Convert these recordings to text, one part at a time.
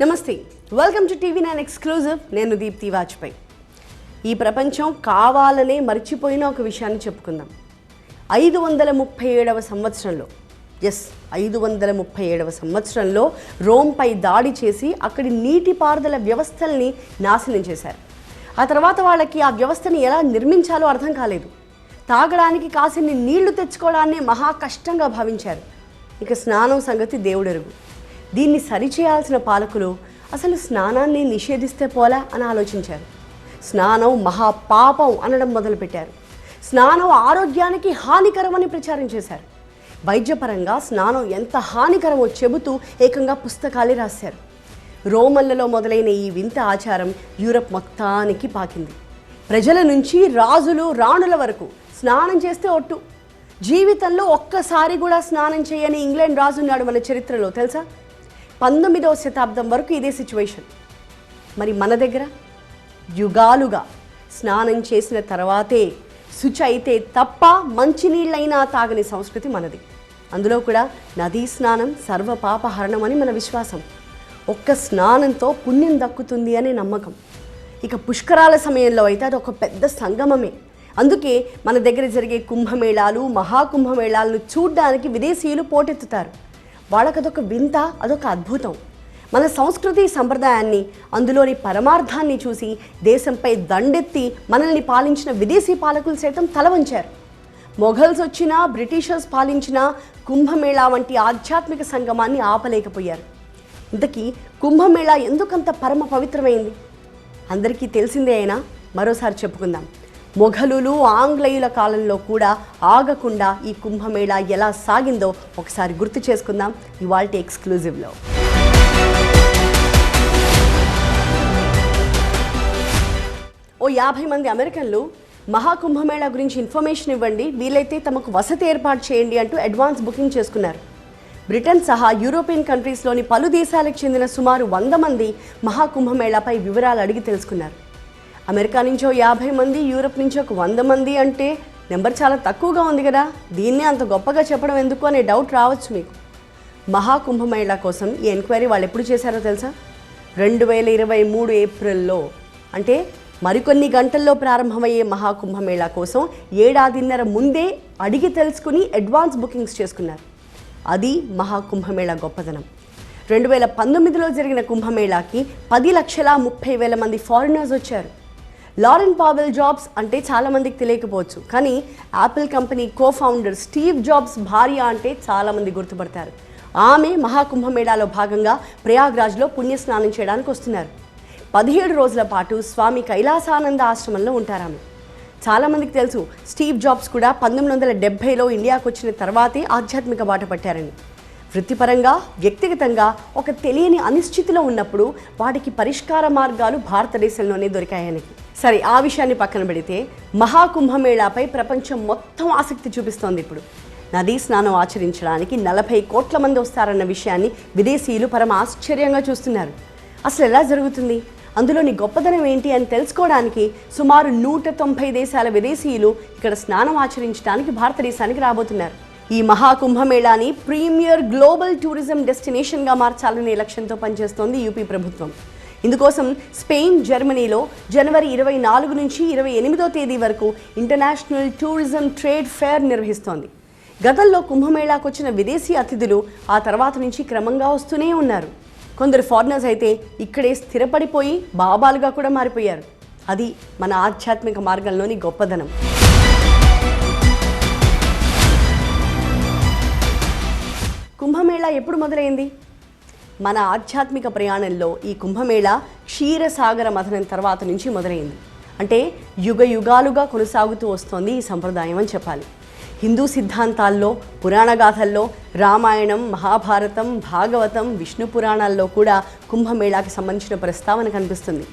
నమస్తే, welcome to TV9 exclusive. నేను దీప్తి వాజ్పేయి. ఈ ప్రపంచం కావాలనే మర్చిపోయిన ఒక విషయాన్ని చెప్పుకుందాం. 537వ సంవత్సరంలో 537వ సంవత్సరంలో రోమ్పై దాడి చేసి అక్కడి నీటిపారుదల వ్యవస్థల్ని నాశనం చేశారు. ఆ తర్వాత వాళ్ళకి ఆ వ్యవస్థని ఎలా నిర్మించాలో అర్థం కాలేదు. తాగడానికి కాసిన్ని నీళ్లు తెచ్చుకోవడాన్ని మహా కష్టంగా భావించారు. ఇక స్నానం సంగతి దేవుడెరుగు. దీన్ని సరిచేయాల్సిన పాలకులు అసలు స్నానాన్ని నిషేధిస్తే పోలా అని ఆలోచించారు. స్నానం మహాపాపం అనడం మొదలుపెట్టారు. స్నానం ఆరోగ్యానికి హానికరమని ప్రచారం చేశారు. వైద్యపరంగా స్నానం ఎంత హానికరమో చెబుతూ ఏకంగా పుస్తకాలే రాశారు. రోమన్లలో మొదలైన ఈ వింత ఆచారం యూరప్ మొత్తానికి పాకింది. ప్రజల నుంచి రాజులు రాణుల వరకు స్నానం చేస్తే ఒట్టు. జీవితంలో ఒక్కసారి కూడా స్నానం చేయని ఇంగ్లాండ్ రాజు ఉన్నాడు మన చరిత్రలో, తెలుసా? 19వ శతాబ్దం వరకు ఇదే సిచ్యువేషన్. మరి మన దగ్గర యుగాలుగా స్నానం చేసిన తర్వాతే శుచి అయితే తప్ప మంచినీళ్ళైనా తాగని సంస్కృతి మనది. అందులో కూడా నదీ స్నానం సర్వపాపహరణం అని మన విశ్వాసం. ఒక్క స్నానంతో పుణ్యం దక్కుతుంది అనే నమ్మకం. ఇక పుష్కరాల సమయంలో అయితే అది ఒక పెద్ద సంగమమే. అందుకే మన దగ్గర జరిగే కుంభమేళాలు, మహాకుంభమేళాలను చూడ్డానికి విదేశీయులు పోటెత్తుతారు. వాళ్ళకదొక వింత, అదొక అద్భుతం. మన సంస్కృతి సంప్రదాయాన్ని, అందులోని పరమార్థాన్ని చూసి దేశంపై దండెత్తి మనల్ని పాలించిన విదేశీ పాలకులు సైతం తల వంచారు. మొఘల్స్ వచ్చినా, బ్రిటిషర్స్ పాలించిన కుంభమేళా వంటి ఆధ్యాత్మిక సంగమాన్ని ఆపలేకపోయారు. ఇంతకీ కుంభమేళా ఎందుకంత పరమ పవిత్రమైంది? అందరికీ తెలిసిందే అయినా మరోసారి చెప్పుకుందాం. మొఘలులు, ఆంగ్లేయుల కాలంలో కూడా ఆగకుండా ఈ కుంభమేళా ఎలా సాగిందో ఒకసారి గుర్తు చేసుకుందాం ఇవాల్టి ఎక్స్క్లూజివ్లో. ఓ 50 మంది అమెరికన్లు మహాకుంభమేళా గురించి ఇన్ఫర్మేషన్ ఇవ్వండి, వీలైతే తమకు వసతి ఏర్పాటు చేయండి అంటూ అడ్వాన్స్ బుకింగ్ చేసుకున్నారు. బ్రిటన్ సహా యూరోపియన్ కంట్రీస్లోని పలు దేశాలకు చెందిన సుమారు 100 మంది మహాకుంభమేళాపై వివరాలు అడిగి తెలుసుకున్నారు. అమెరికా నుంచి 50 మంది, యూరప్ నుంచి ఒక 100 మంది అంటే నెంబర్ చాలా తక్కువగా ఉంది కదా, దీన్నే అంత గొప్పగా చెప్పడం ఎందుకు అనే డౌట్ రావచ్చు మీకు. మహాకుంభమేళా కోసం ఈ ఎంక్వైరీ వాళ్ళు ఎప్పుడు చేశారో తెలుసా? 2023 ఏప్రిల్లో, అంటే మరికొన్ని గంటల్లో ప్రారంభమయ్యే మహాకుంభమేళా కోసం ఏడాదిన్నర ముందే అడిగి తెలుసుకుని అడ్వాన్స్ బుకింగ్స్ చేసుకున్నారు. అది మహాకుంభమేళా గొప్పదనం. 2019లో జరిగిన కుంభమేళాకి 10,30,000 మంది ఫారినర్స్ వచ్చారు. లారెన్ పావెల్ జాబ్స్ అంటే చాలామందికి తెలియకపోవచ్చు, కానీ Apple company co-founder Steve jobs భార్య అంటే చాలామంది గుర్తుపడతారు. ఆమె మహాకుంభమేళాలో భాగంగా ప్రయాగ్రాజ్లో పుణ్యస్నానం చేయడానికి వస్తున్నారు. 17 రోజుల పాటు స్వామి కైలాసానంద ఆశ్రమంలో ఉంటారామె. చాలామందికి తెలుసు స్టీవ్ జాబ్స్ కూడా 1970లో ఇండియాకు వచ్చిన తర్వాతే ఆధ్యాత్మిక బాట పట్టారని. వృత్తిపరంగా, వ్యక్తిగతంగా ఒక తెలియని అనిశ్చితిలో ఉన్నప్పుడు వాటికి పరిష్కార మార్గాలు భారతదేశంలోనే దొరికాయని. సరే, ఆ విషయాన్ని పక్కన పెడితే మహాకుంభమేళాపై ప్రపంచం మొత్తం ఆసక్తి చూపిస్తోంది. ఇప్పుడు నదీ స్నానం ఆచరించడానికి 40 కోట్ల మంది వస్తారన్న విషయాన్ని విదేశీయులు పరమ ఆశ్చర్యంగా చూస్తున్నారు. అసలు ఎలా జరుగుతుంది, అందులోని గొప్పదనం ఏంటి అని తెలుసుకోవడానికి సుమారు 190 దేశాల విదేశీయులు ఇక్కడ స్నానం ఆచరించడానికి భారతదేశానికి రాబోతున్నారు. ఈ మహాకుంభమేళాని ప్రీమియర్ గ్లోబల్ టూరిజం డెస్టినేషన్గా మార్చాలనే లక్ష్యంతో పనిచేస్తోంది యూపీ ప్రభుత్వం. ఇందుకోసం స్పెయిన్, జర్మనీలో జనవరి 24 నుంచి 28వ తేదీ వరకు ఇంటర్నేషనల్ టూరిజం ట్రేడ్ ఫేర్ నిర్వహిస్తోంది. గతంలో కుంభమేళాకు వచ్చిన విదేశీ అతిథులు ఆ తర్వాత నుంచి క్రమంగా వస్తూనే ఉన్నారు. కొందరు ఫారినర్స్ అయితే ఇక్కడే స్థిరపడిపోయి బాబాలుగా కూడా మారిపోయారు. అది మన ఆధ్యాత్మిక మార్గంలోని గొప్పదనం. కుంభమేళా ఎప్పుడు మొదలైంది? మన ఆధ్యాత్మిక ప్రయాణంలో ఈ కుంభమేళా క్షీరసాగర మథనం తర్వాత నుంచి మొదలైంది. అంటే యుగ యుగాలుగా కొనసాగుతూ వస్తోంది ఈ సంప్రదాయం అని చెప్పాలి. హిందూ సిద్ధాంతాల్లో, పురాణ గాథల్లో, రామాయణం, మహాభారతం, భాగవతం, విష్ణు పురాణాల్లో కూడా కుంభమేళాకి సంబంధించిన ప్రస్తావన కనిపిస్తుంది.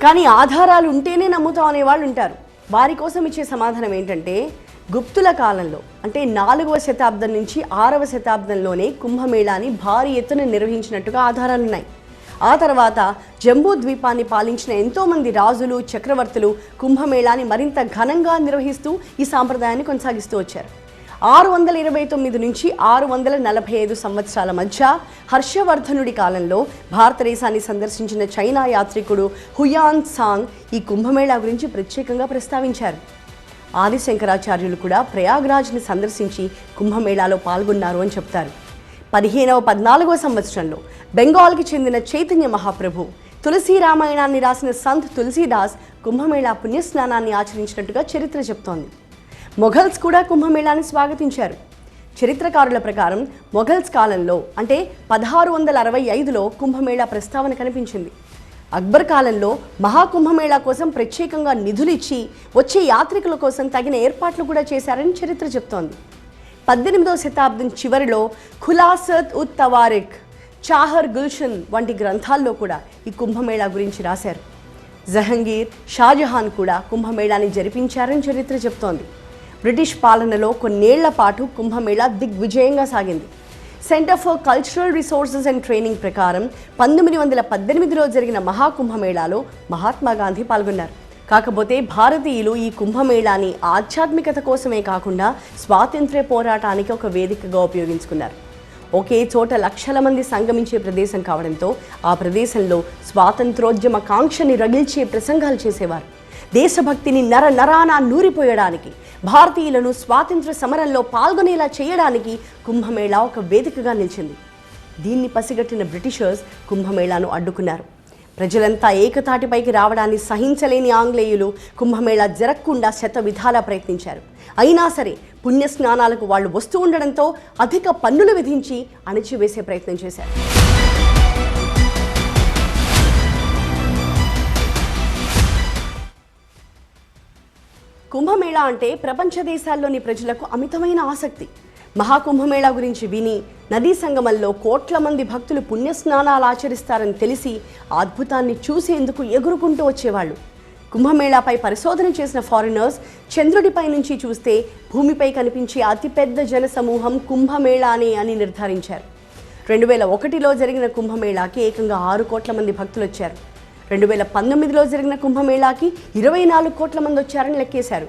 కానీ ఆధారాలు ఉంటేనే నమ్ముతాం అనేవాళ్ళు ఉంటారు. వారి కోసం ఇచ్చే సమాధానం ఏంటంటే, గుప్తుల కాలంలో అంటే 4వ శతాబ్దం నుంచి 6వ శతాబ్దంలోనే కుంభమేళాని భారీ ఎత్తున నిర్వహించినట్టుగా ఆధారాలున్నాయి. ఆ తర్వాత జంబూ ద్వీపాన్ని పాలించిన ఎంతోమంది రాజులు, చక్రవర్తులు కుంభమేళాని మరింత ఘనంగా నిర్వహిస్తూ ఈ సాంప్రదాయాన్ని కొనసాగిస్తూ వచ్చారు. 629 నుంచి 645 సంవత్సరాల మధ్య హర్షవర్ధనుడి కాలంలో భారతదేశాన్ని సందర్శించిన చైనా యాత్రికుడు హుయాన్ సాంగ్ ఈ కుంభమేళా గురించి ప్రత్యేకంగా ప్రస్తావించారు. ఆది శంకరాచార్యులు కూడా ప్రయాగ్రాజ్ని సందర్శించి కుంభమేళాలో పాల్గొన్నారు అని చెప్తారు. 1514వ సంవత్సరంలో బెంగాల్కి చెందిన చైతన్య మహాప్రభు తులసి రామాయణాన్ని రాసిన సంత్ తులసీదాస్ కుంభమేళా పుణ్యస్నానాన్ని ఆచరించినట్టుగా చరిత్ర చెప్తోంది. మొఘల్స్ కూడా కుంభమేళాని స్వాగతించారు. చరిత్రకారుల ప్రకారం మొఘల్స్ కాలంలో అంటే 1665లో కుంభమేళా ప్రస్తావన కనిపించింది. అక్బర్ కాలంలో మహాకుంభమేళా కోసం ప్రత్యేకంగా నిధులు ఇచ్చి వచ్చే యాత్రికుల కోసం తగిన ఏర్పాట్లు కూడా చేశారని చరిత్ర చెప్తోంది. 18వ శతాబ్దం చివరిలో ఖులాసత్ ఉత్ తవారిక్, చాహర్ గుల్షన్ వంటి గ్రంథాల్లో కూడా ఈ కుంభమేళా గురించి రాశారు. జహంగీర్, షాజహాన్ కూడా కుంభమేళాని జరిపించారని చరిత్ర చెప్తోంది. బ్రిటిష్ పాలనలో కొన్నేళ్ల పాటు కుంభమేళా దిగ్విజయంగా సాగింది. Centre for cultural resources and training ప్రకారం 1918లో జరిగిన మహాకుంభమేళాలో మహాత్మా గాంధీ పాల్గొన్నారు. కాకపోతే భారతీయులు ఈ కుంభమేళాని ఆధ్యాత్మికత కోసమే కాకుండా స్వాతంత్ర్య పోరాటానికి ఒక వేదికగా ఉపయోగించుకున్నారు. ఒకే చోట లక్షల మంది సంగమించే ప్రదేశం కావడంతో ఆ ప్రదేశంలో స్వాతంత్రోద్యమ కాంక్షని రగిల్చే ప్రసంగాలు చేసేవారు. దేశభక్తిని నరాన నూరిపోయడానికి, భారతీయులను స్వాతంత్ర సమరంలో పాల్గొనేలా చేయడానికి కుంభమేళా ఒక వేదికగా నిలిచింది. దీన్ని పసిగట్టిన బ్రిటిషర్స్ కుంభమేళాను అడ్డుకున్నారు. ప్రజలంతా ఏకతాటిపైకి రావడాన్ని సహించలేని ఆంగ్లేయులు కుంభమేళా జరగకుండా శతవిధాలా ప్రయత్నించారు. అయినా సరే పుణ్యస్నానాలకు వాళ్ళు వస్తూ ఉండడంతో అధిక పన్నులు విధించి అణిచివేసే ప్రయత్నం చేశారు. కుంభమేళా అంటే ప్రపంచ దేశాల్లోని ప్రజలకు అమితమైన ఆసక్తి. మహాకుంభమేళా గురించి విని నదీ సంగమంలో కోట్ల మంది భక్తులు పుణ్యస్నానాలు ఆచరిస్తారని తెలిసి ఆ అద్భుతాన్ని చూసేందుకు ఎగురుకుంటూ వచ్చేవాళ్ళు. కుంభమేళాపై పరిశోధన చేసిన ఫారినర్స్ చంద్రుడిపై నుంచి చూస్తే భూమిపై కనిపించే అతిపెద్ద జనసమూహం కుంభమేళానే అని నిర్ధారించారు. 2001లో జరిగిన కుంభమేళాకి ఏకంగా 6 కోట్ల మంది భక్తులు వచ్చారు. 2019లో జరిగిన కుంభమేళాకి 24 కోట్ల మంది వచ్చారని లెక్కేశారు.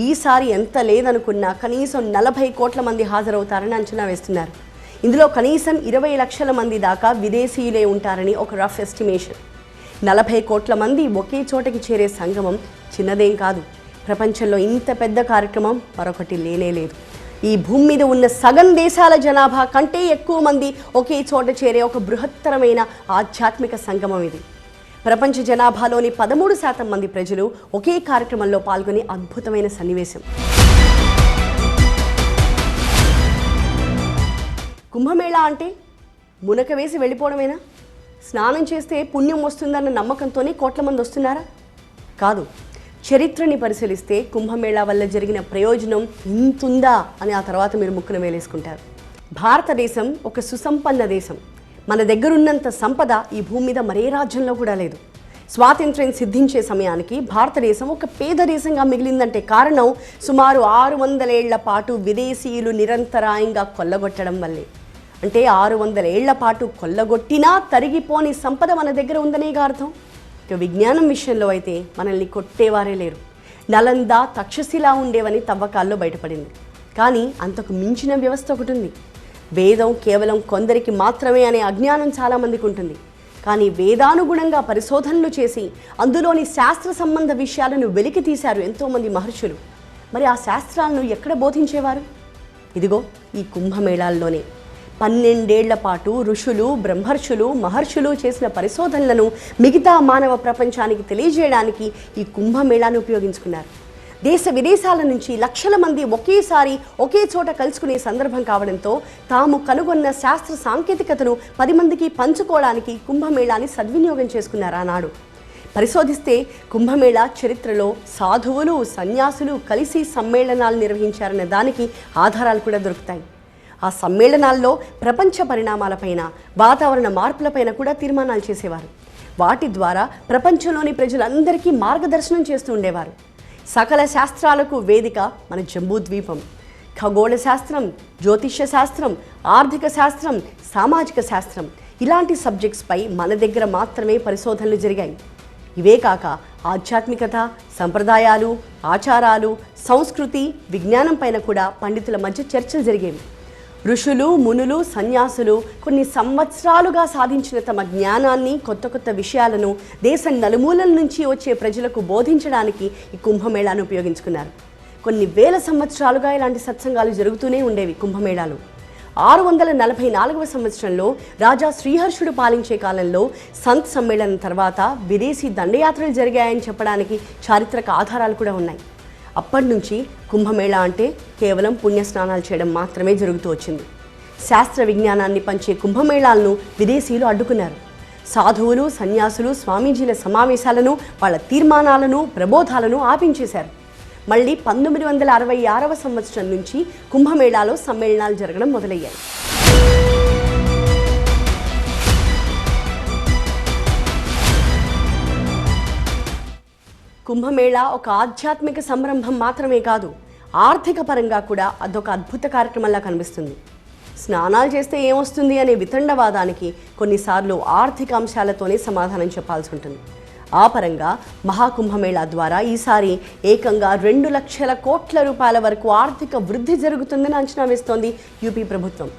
ఈసారి ఎంత లేదనుకున్నా కనీసం 40 కోట్ల మంది హాజరవుతారని అంచనా వేస్తున్నారు. ఇందులో కనీసం 20 లక్షల మంది దాకా విదేశీయులే ఉంటారని ఒక రఫ్ ఎస్టిమేషన్. 40 కోట్ల మంది ఒకే చోటకి చేరే సంగమం చిన్నదేం కాదు. ప్రపంచంలో ఇంత పెద్ద కార్యక్రమం మరొకటి లేనేలేదు. ఈ భూమి మీద ఉన్న సగం దేశాల జనాభా కంటే ఎక్కువ మంది ఒకే చోట చేరే ఒక బృహత్తరమైన ఆధ్యాత్మిక సంగమం ఇది. ప్రపంచ జనాభాలోని 13% మంది ప్రజలు ఒకే కార్యక్రమంలో పాల్గొనే అద్భుతమైన సన్నివేశం. కుంభమేళా అంటే మునక వేసి వెళ్ళిపోవడమేనా? స్నానం చేస్తే పుణ్యం వస్తుందన్న నమ్మకంతోనే కోట్ల మంది వస్తున్నారా? కాదు. చరిత్రని పరిశీలిస్తే కుంభమేళా వల్ల జరిగిన ప్రయోజనం ఇంతుందా అని ఆ తర్వాత మీరు ముక్కున వేలేసుకుంటారు. భారతదేశం ఒక సుసంపన్న దేశం. మన దగ్గరున్నంత సంపద ఈ భూమి మీద మరే రాజ్యంలో కూడా లేదు. స్వాతంత్ర్యం సిద్ధించే సమయానికి భారతదేశం ఒక పేద దేశంగా మిగిలిందంటే కారణం సుమారు 600 ఏళ్ల పాటు విదేశీయులు నిరంతరాయంగా కొల్లగొట్టడం వల్లే. అంటే 600 ఏళ్ల పాటు కొల్లగొట్టినా తరిగిపోని సంపద మన దగ్గర ఉందనేగా అర్థం. ఇక విజ్ఞానం విషయంలో అయితే మనల్ని కొట్టేవారే లేరు. నలంద, తక్షశిల ఉండేవని తవ్వకాల్లో బయటపడింది. కానీ అంతకు మించిన వ్యవస్థ ఒకటి ఉంది. వేదం కేవలం కొందరికి మాత్రమే అనే అజ్ఞానం చాలామందికి ఉంటుంది. కానీ వేదానుగుణంగా పరిశోధనలు చేసి అందులోని శాస్త్ర సంబంధ విషయాలను వెలికి తీశారు ఎంతోమంది మహర్షులు. మరి ఆ శాస్త్రాలను ఎక్కడ బోధించేవారు? ఇదిగో ఈ కుంభమేళాల్లోనే. 12 ఏళ్ల పాటు ఋషులు, బ్రహ్మర్షులు, మహర్షులు చేసిన పరిశోధనలను మిగతా మానవ ప్రపంచానికి తెలియజేయడానికి ఈ కుంభమేళాను ఉపయోగించుకున్నారు. దేశ విదేశాల నుంచి లక్షల మంది ఒకేసారి ఒకే చోట కలుసుకునే సందర్భం కావడంతో తాము కనుగొన్న శాస్త్ర సాంకేతికతను 10 మందికి పంచుకోవడానికి కుంభమేళాని సద్వినియోగం చేసుకున్నారు ఆనాడు. పరిశోధిస్తే కుంభమేళా చరిత్రలో సాధువులు, సన్యాసులు కలిసి సమ్మేళనాలు నిర్వహించారన్న దానికి ఆధారాలు కూడా దొరుకుతాయి. ఆ సమ్మేళనాల్లో ప్రపంచ పరిణామాలపైన, వాతావరణ మార్పులపైన కూడా తీర్మానాలు చేసేవారు. వాటి ద్వారా ప్రపంచంలోని ప్రజలందరికీ మార్గదర్శనం చేస్తూ ఉండేవారు. సకల శాస్త్రాలకు వేదిక మన జంబూద్వీపం. ఖగోళ శాస్త్రం, జ్యోతిష్య శాస్త్రం, ఆర్థిక శాస్త్రం, సామాజిక శాస్త్రం ఇలాంటి సబ్జెక్ట్స్పై మన దగ్గర మాత్రమే పరిశోధనలు జరిగాయి. ఇవే కాక ఆధ్యాత్మికత, సంప్రదాయాలు, ఆచారాలు, సంస్కృతి, విజ్ఞానం పైన కూడా పండితుల మధ్య చర్చలు జరిగేవి. ఋషులు, మునులు, సన్యాసులు కొన్ని సంవత్సరాలుగా సాధించిన తమ జ్ఞానాన్ని, కొత్త కొత్త విషయాలను దేశం నలుమూలల నుంచి వచ్చే ప్రజలకు బోధించడానికి ఈ కుంభమేళాను ఉపయోగించుకున్నారు. కొన్ని వేల సంవత్సరాలుగా ఇలాంటి సత్సంగాలు జరుగుతూనే ఉండేవి. కుంభమేళాలు 644వ సంవత్సరంలో రాజా శ్రీహర్షుడు పాలించే కాలంలో సంత్ సమ్మేళనం తర్వాత విదేశీ దండయాత్రలు జరిగాయని చెప్పడానికి చారిత్రక ఆధారాలు కూడా ఉన్నాయి. అప్పటి నుంచి కుంభమేళా అంటే కేవలం పుణ్యస్నానాలు చేయడం మాత్రమే జరుగుతూ వచ్చింది. శాస్త్ర విజ్ఞానాన్ని పంచే కుంభమేళాలను విదేశీయులు అడ్డుకున్నారు. సాధువులు, సన్యాసులు, స్వామీజీల సమావేశాలను, వాళ్ళ తీర్మానాలను, ప్రబోధాలను ఆపించేశారు. మళ్ళీ 1966వ సంవత్సరం నుంచి కుంభమేళాలో సమ్మేళనాలు జరగడం మొదలయ్యాయి. కుంభమేళా ఒక ఆధ్యాత్మిక సంరంభం మాత్రమే కాదు, ఆర్థిక పరంగా కూడా అదొక అద్భుత కార్యక్రమంలా కనిపిస్తుంది. స్నానాలు చేస్తే ఏమొస్తుంది అనే వితండవాదానికి కొన్నిసార్లు ఆర్థిక అంశాలతోనే సమాధానం చెప్పాల్సి ఉంటుంది. ఆ పరంగా మహాకుంభమేళా ద్వారా ఈసారి ఏకంగా 2 లక్షల కోట్ల రూపాయల వరకు ఆర్థిక వృద్ధి జరుగుతుందని అంచనా వేస్తోంది యూపీ ప్రభుత్వం.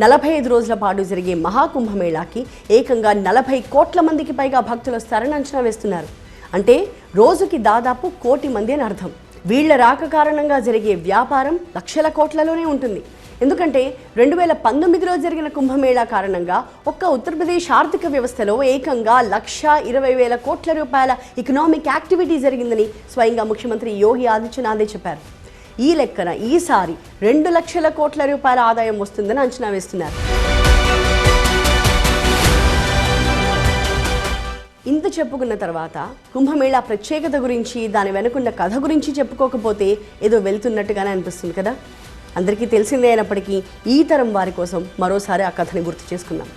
45 రోజుల పాటు జరిగే మహాకుంభమేళాకి ఏకంగా 40 కోట్ల మందికి పైగా భక్తులు వస్తారని అంచనా వేస్తున్నారు. అంటే రోజుకి దాదాపు 1 కోటి మంది అని అర్థం. వీళ్ల రాక కారణంగా జరిగే వ్యాపారం లక్షల కోట్లలోనే ఉంటుంది. ఎందుకంటే 2019లో జరిగిన కుంభమేళా కారణంగా ఒక్క ఉత్తరప్రదేశ్ ఆర్థిక వ్యవస్థలో ఏకంగా 1,20,000 కోట్ల రూపాయల ఎకనామిక్ యాక్టివిటీ జరిగిందని స్వయంగా ముఖ్యమంత్రి యోగి ఆదిత్యనాథే చెప్పారు. ఈ లెక్కన ఈసారి 2 లక్షల కోట్ల రూపాయల ఆదాయం వస్తుందని అంచనా వేస్తున్నారు. ఇంత చెప్పుకున్న తర్వాత కుంభమేళా ప్రత్యేకత గురించి, దాని వెనుకున్న కథ గురించి చెప్పుకోకపోతే ఏదో వెళ్తున్నట్టుగానే అనిపిస్తుంది కదా. అందరికీ తెలిసిందే అయినప్పటికీ ఈ తరం వారి కోసం మరోసారి ఆ కథని గుర్తు చేసుకుందాం.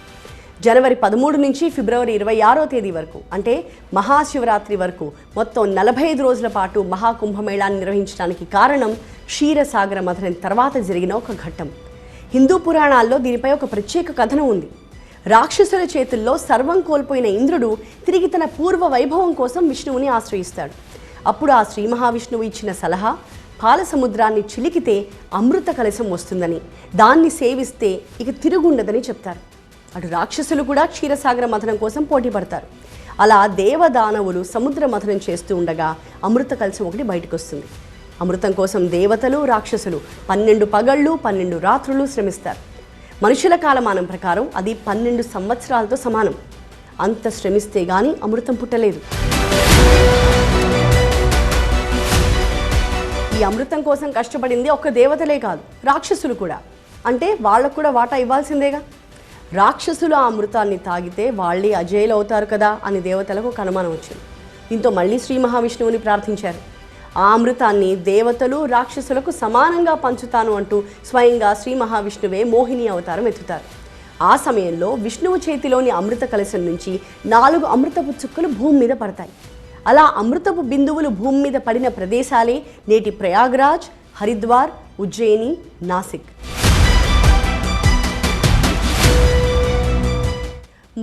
జనవరి 13 నుంచి ఫిబ్రవరి 26వ తేదీ వరకు, అంటే మహాశివరాత్రి వరకు మొత్తం 45 రోజుల పాటు మహాకుంభమేళాన్ని నిర్వహించడానికి కారణం క్షీరసాగర మథనం తర్వాత జరిగిన ఒక ఘట్టం. హిందూ పురాణాల్లో దీనిపై ఒక ప్రత్యేక కథనం ఉంది. రాక్షసుల చేతుల్లో సర్వం కోల్పోయిన ఇంద్రుడు తిరిగి తన పూర్వ వైభవం కోసం విష్ణువుని ఆశ్రయిస్తాడు. అప్పుడు ఆ శ్రీ మహావిష్ణువు ఇచ్చిన సలహా, పాల సముద్రాన్ని చిలికితే అమృత కలశం వస్తుందని, దాన్ని సేవిస్తే ఇక తిరుగుండదని చెప్తారు. అటు రాక్షసులు కూడా క్షీరసాగర మథనం కోసం పోటీ పడతారు. అలా దేవదానవులు సముద్ర మథనం చేస్తూ ఉండగా అమృత కలశం ఒకటి బయటకు వస్తుంది. అమృతం కోసం దేవతలు, రాక్షసులు 12 పగళ్ళు 12 రాత్రులు శ్రమిస్తారు. మనుషుల కాలమానం ప్రకారం అది 12 సంవత్సరాలతో సమానం. అంత శ్రమిస్తే గానీ అమృతం పుట్టలేదు. ఈ అమృతం కోసం కష్టపడింది ఒక్క దేవతలే కాదు, రాక్షసులు కూడా. అంటే వాళ్ళకు కూడా వాటా ఇవ్వాల్సిందేగా. రాక్షసులు ఆ అమృతాన్ని తాగితే వాళ్ళే అజేయులు అవుతారు కదా అని దేవతలకు ఒక అనుమానం వచ్చింది. దీంతో మళ్ళీ శ్రీ మహావిష్ణువుని ప్రార్థించారు. ఆ అమృతాన్ని దేవతలు, రాక్షసులకు సమానంగా పంచుతాను అంటూ స్వయంగా శ్రీ మహావిష్ణువే మోహిని అవతారం ఎత్తుతారు. ఆ సమయంలో విష్ణువు చేతిలోని అమృత కలశం నుంచి 4 అమృతపు చుక్కలు భూమి మీద పడతాయి. అలా అమృతపు బిందువులు భూమి మీద పడిన ప్రదేశాలే నేటి ప్రయాగ్రాజ్, హరిద్వార్, ఉజ్జయిని, నాసిక్.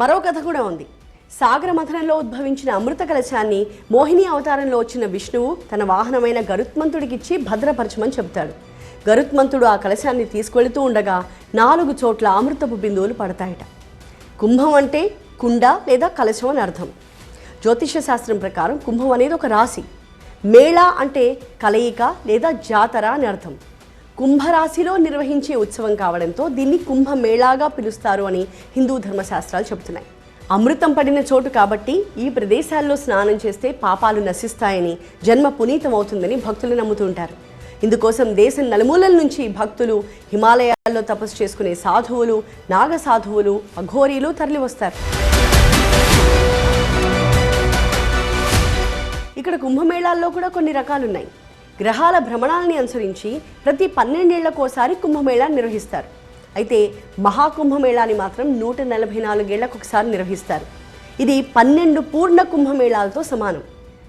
మరో కథ కూడా ఉంది. సాగర మథనంలో ఉద్భవించిన అమృత కలశాన్ని మోహిని అవతారంలో వచ్చిన విష్ణువు తన వాహనమైన గరుత్మంతుడికిచ్చి భద్రపరచమని చెబుతాడు. గరుత్మంతుడు ఆ కలశాన్ని తీసుకెళుతూ ఉండగా 4 చోట్ల అమృతపు బిందువులు పడతాయట. కుంభం అంటే కుండ లేదా కలశం అని అర్థం. జ్యోతిష శాస్త్రం ప్రకారం కుంభం అనేది ఒక రాశి. మేళా అంటే కలయిక లేదా జాతర అని అర్థం. కుంభరాశిలో నిర్వహించే ఉత్సవం కావడంతో దీన్ని కుంభమేళాగా పిలుస్తారు అని హిందూ ధర్మశాస్త్రాలు చెబుతున్నాయి. అమృతం పడిన చోటు కాబట్టి ఈ ప్రదేశాల్లో స్నానం చేస్తే పాపాలు నశిస్తాయని, జన్మ పునీతమవుతుందని భక్తులు నమ్ముతుంటారు. ఇందుకోసం దేశం నలుమూలల నుంచి భక్తులు, హిమాలయాల్లో తపస్సు చేసుకునే సాధువులు, నాగ సాధువులు, అఘోరీలు తరలి వస్తారు. ఇక్కడ కుంభమేళాల్లో కూడా కొన్ని రకాలున్నాయి. గ్రహాల భ్రమణాలని అనుసరించి ప్రతి 12 ఏళ్లకోసారి కుంభమేళా నిర్వహిస్తారు. అయితే మహాకుంభమేళాని మాత్రం 144 ఏళ్లకు ఒకసారి నిర్వహిస్తారు. ఇది 12 పూర్ణ కుంభమేళాలతో సమానం.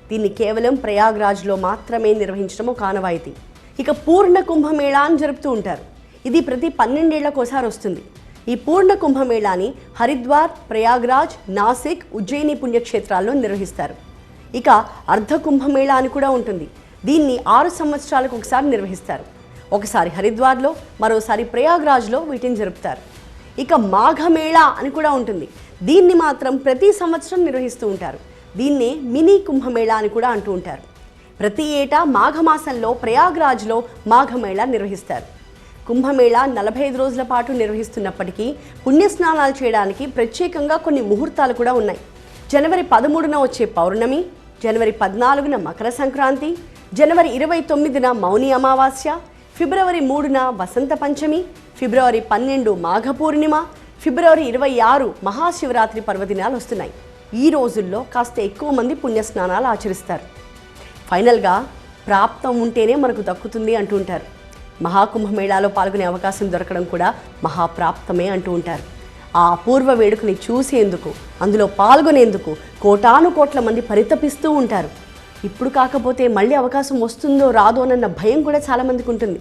దీన్ని కేవలం ప్రయాగ్రాజ్లో మాత్రమే నిర్వహించడం ఒక ఆనవాయితీ. ఇక పూర్ణ కుంభమేళా అని జరుపుతూ ఉంటారు. ఇది ప్రతి 12 ఏళ్లకోసారి వస్తుంది. ఈ పూర్ణ కుంభమేళాని హరిద్వార్, ప్రయాగ్రాజ్, నాసిక్, ఉజ్జయిని పుణ్యక్షేత్రాల్లో నిర్వహిస్తారు. ఇక అర్ధ కుంభమేళా అని కూడా ఉంటుంది. దీన్ని 6 సంవత్సరాలకు ఒకసారి నిర్వహిస్తారు. ఒకసారి హరిద్వార్లో, మరోసారి ప్రయాగ్రాజ్లో వీటిని జరుపుతారు. ఇక మాఘమేళా అని కూడా ఉంటుంది. దీన్ని మాత్రం ప్రతి సంవత్సరం నిర్వహిస్తూ ఉంటారు. దీన్నే మినీ కుంభమేళా అని కూడా అంటూ ఉంటారు. ప్రతి ఏటా మాఘమాసంలో ప్రయాగ్రాజ్లో మాఘమేళా నిర్వహిస్తారు. కుంభమేళా 45 రోజుల పాటు నిర్వహిస్తున్నప్పటికీ పుణ్యస్నానాలు చేయడానికి ప్రత్యేకంగా కొన్ని ముహూర్తాలు కూడా ఉన్నాయి. జనవరి 13న వచ్చే పౌర్ణమి, జనవరి 14న మకర సంక్రాంతి, జనవరి 29న మౌని అమావాస్య, ఫిబ్రవరి 3న వసంత పంచమి, ఫిబ్రవరి 12 మాఘ పూర్ణిమ, ఫిబ్రవరి 26 మహాశివరాత్రి పర్వదినాలు వస్తున్నాయి. ఈ రోజుల్లో కాస్త ఎక్కువ మంది పుణ్యస్నానాలు ఆచరిస్తారు. ఫైనల్గా ప్రాప్తం ఉంటేనే మనకు దక్కుతుంది అంటూ ఉంటారు. మహాకుంభమేళాలో పాల్గొనే అవకాశం దొరకడం కూడా మహాప్రాప్తమే అంటూ ఉంటారు. ఆ అపూర్వ వేడుకని చూసేందుకు, అందులో పాల్గొనేందుకు కోటాను కోట్ల మంది పరితపిస్తూ ఉంటారు. ఇప్పుడు కాకపోతే మళ్ళీ అవకాశం వస్తుందో రాదో అన్న భయం కూడా చాలామందికి ఉంటుంది.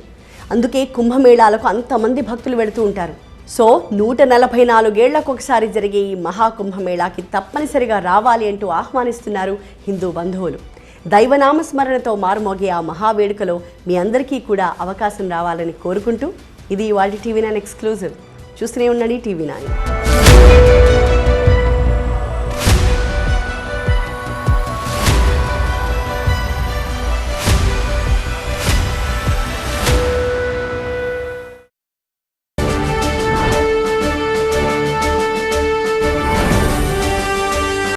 అందుకే కుంభమేళాలకు అంతమంది భక్తులు వెళుతూ ఉంటారు. సో 144 ఏళ్లకు ఒకసారి జరిగే ఈ మహాకుంభమేళాకి తప్పనిసరిగా రావాలి అంటూ ఆహ్వానిస్తున్నారు హిందూ బంధువులు. దైవనామస్మరణతో మారుమోగే ఆ మహావేడుకలో మీ అందరికీ కూడా అవకాశం రావాలని కోరుకుంటూ, ఇది ఇవాల్టి TV9 ఎక్స్క్లూజివ్. చూస్తూనే ఉండండి TV9.